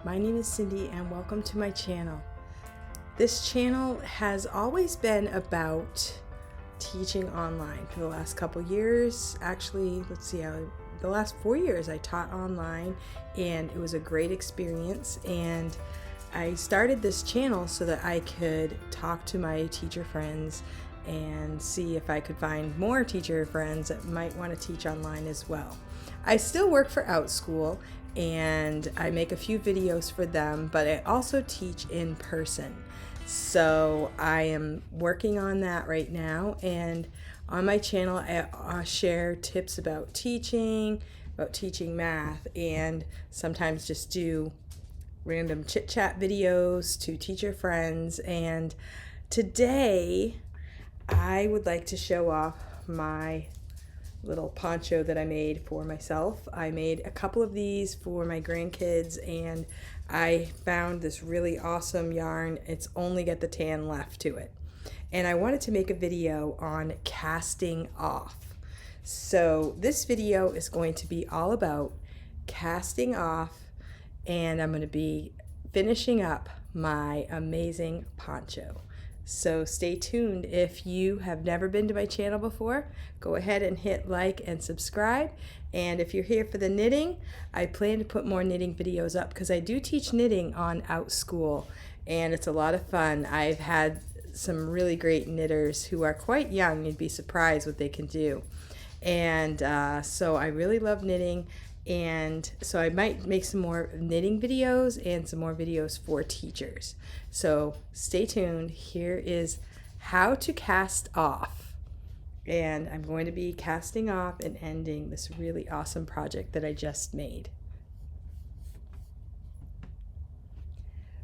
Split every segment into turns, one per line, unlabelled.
My name is Cindy and welcome to my channel. This channel has always been about teaching online for the last couple years. Actually, the last 4 years I taught online and it was a great experience, and I started this channel so that I could talk to my teacher friends and see if I could find more teacher friends that might want to teach online as well. I still work for Outschool and I make a few videos for them, but I also teach in person. So I am working on that right now, and on my channel I share tips about teaching math, and sometimes just do random chit-chat videos to teacher friends. And today I would like to show off my little poncho that I made for myself. I made a couple of these for my grandkids, and I found this really awesome yarn. It's only got the tan left to it. And I wanted to make a video on casting off. So this video is going to be all about casting off, and I'm going to be finishing up my amazing poncho. So stay tuned. If you have never been to my channel before, go ahead and hit like and subscribe. And if you're here for the knitting, I plan to put more knitting videos up because I do teach knitting on Outschool, and it's a lot of fun. I've had some really great knitters who are quite young. You'd be surprised what they can do. And so I really love knitting. And so I might make some more knitting videos and some more videos for teachers. So stay tuned. Here is how to cast off. And I'm going to be casting off and ending this really awesome project that I just made.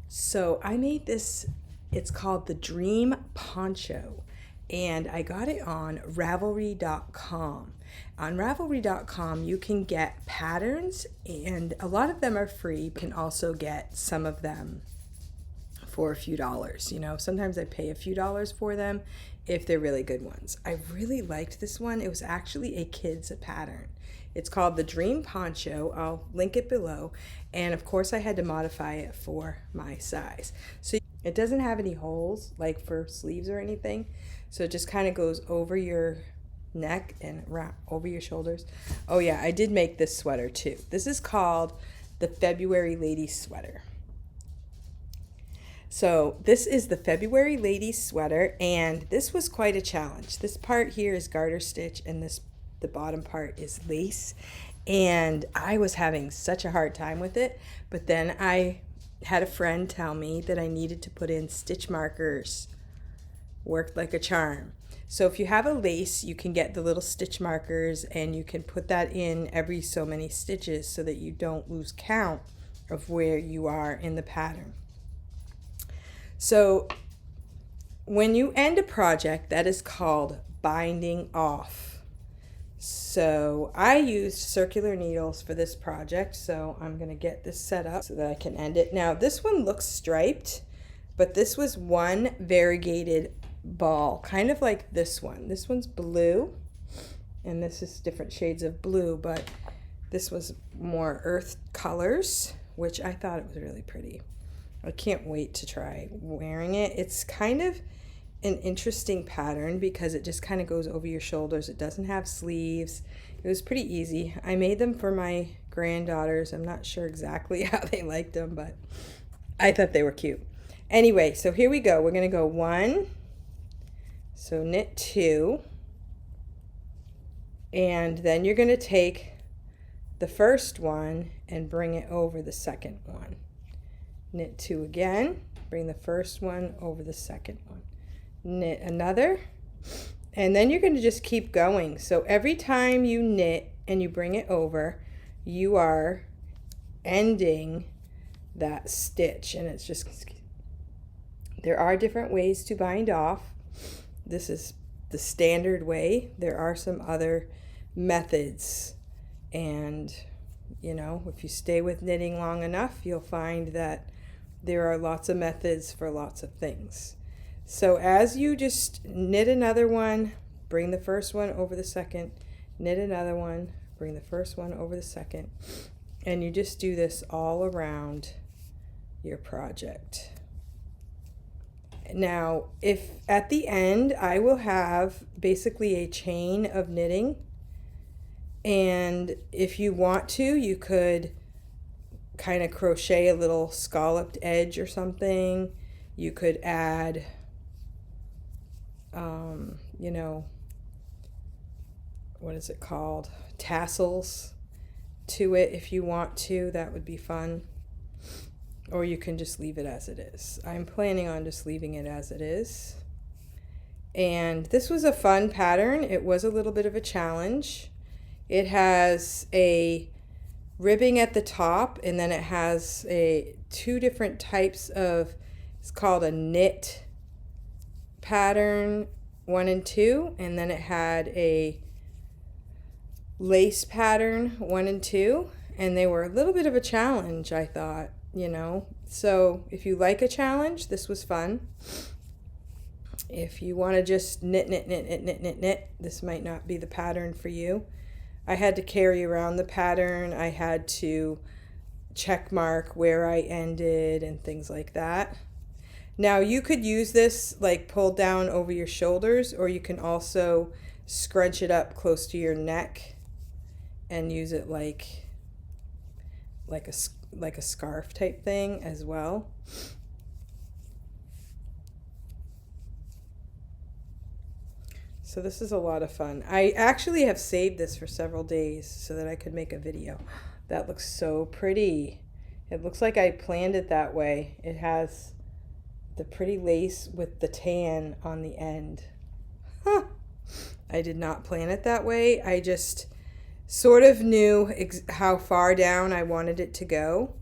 So I made this, it's called the Dream Poncho, and I got it on Ravelry.com. On Ravelry.com, you can get patterns, and a lot of them are free. You can also get some of them for a few dollars. You know, sometimes I pay a few dollars for them if they're really good ones. I really liked this one. It was actually a kid's pattern. It's called the Dream Poncho. I'll link it below. And of course, I had to modify it for my size. So it doesn't have any holes like for sleeves or anything. So it just kind of goes over your neck and over your shoulders. Oh yeah, I did make this sweater too. This is called the February Lady Sweater. So this is the February Lady Sweater, and this was quite a challenge. This part here is garter stitch, and the bottom part is lace, and I was having such a hard time with it. But then I had a friend tell me that I needed to put in stitch markers. Worked like a charm. So if you have a lace, you can get the little stitch markers, and you can put that in every so many stitches so that you don't lose count of where you are in the pattern. So when you end a project, that is called binding off. So I used circular needles for this project, so I'm going to get this set up so that I can end it. Now this one looks striped, but this was one variegated ball, kind of like this one. This one's blue, and this is different shades of blue, but this was more earth colors, which I thought it was really pretty. I can't wait to try wearing it. It's kind of an interesting pattern because it just kind of goes over your shoulders. It doesn't have sleeves. It was pretty easy. I made them for my granddaughters. I'm not sure exactly how they liked them, but I thought they were cute. Anyway, so here we go. We're going to go 1, so knit 2, and then you're going to take the first one and bring it over the second one. Knit 2 again, bring the first one over the second one. Knit another, and then you're going to just keep going. So every time you knit and you bring it over, you are ending that stitch, and it's just, there are different ways to bind off. This is the standard way. There are some other methods, and you know, if you stay with knitting long enough, you'll find that there are lots of methods for lots of things. So as you just knit another one, bring the first one over the second, knit another one, bring the first one over the second, and you just do this all around your project. Now, if at the end, I will have basically a chain of knitting, and if you want to, you could kind of crochet a little scalloped edge or something. You could add, you know, what is it called? Tassels to it if you want to. That would be fun. Or you can just leave it as it is. I'm planning on just leaving it as it is. And this was a fun pattern. It was a little bit of a challenge. It has a ribbing at the top, and then it has two different types of, it's called a knit pattern 1 and 2, and then it had a lace pattern 1 and 2, and they were a little bit of a challenge, I thought. So if you like a challenge, this was fun. If you want to just knit, this might not be the pattern for you. I had to carry around the pattern. I had to check mark where I ended and things like that. Now you could use this like pulled down over your shoulders, or you can also scrunch it up close to your neck and use it like a scarf type thing as well. So this is a lot of fun. I actually have saved this for several days so that I could make a video. That looks so pretty. It looks like I planned it that way. It has the pretty lace with the tan on the end. Huh. I did not plan it that way. I just sort of knew how far down I wanted it to go,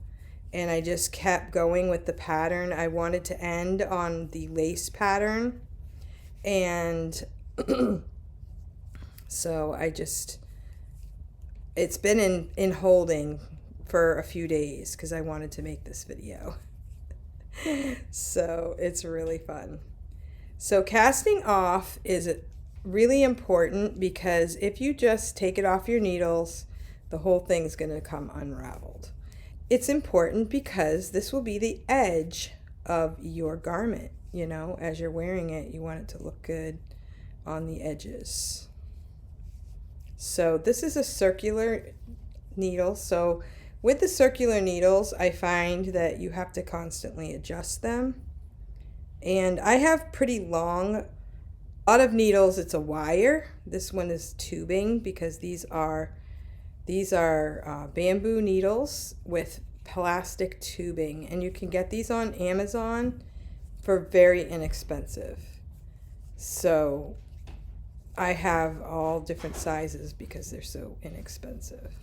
and I just kept going with the pattern. I wanted to end on the lace pattern, and so it's been in holding for a few days because I wanted to make this video. So it's really fun. So casting off is really important, because if you just take it off your needles, the whole thing's going to come unraveled. It's important because this will be the edge of your garment. As you're wearing it, you want it to look good on the edges. So this is a circular needle. So with the circular needles, I find that you have to constantly adjust them. And I have pretty long, a lot of needles, it's a wire. This one is tubing, because these are bamboo needles with plastic tubing, and you can get these on Amazon for very inexpensive. So I have all different sizes because they're so inexpensive.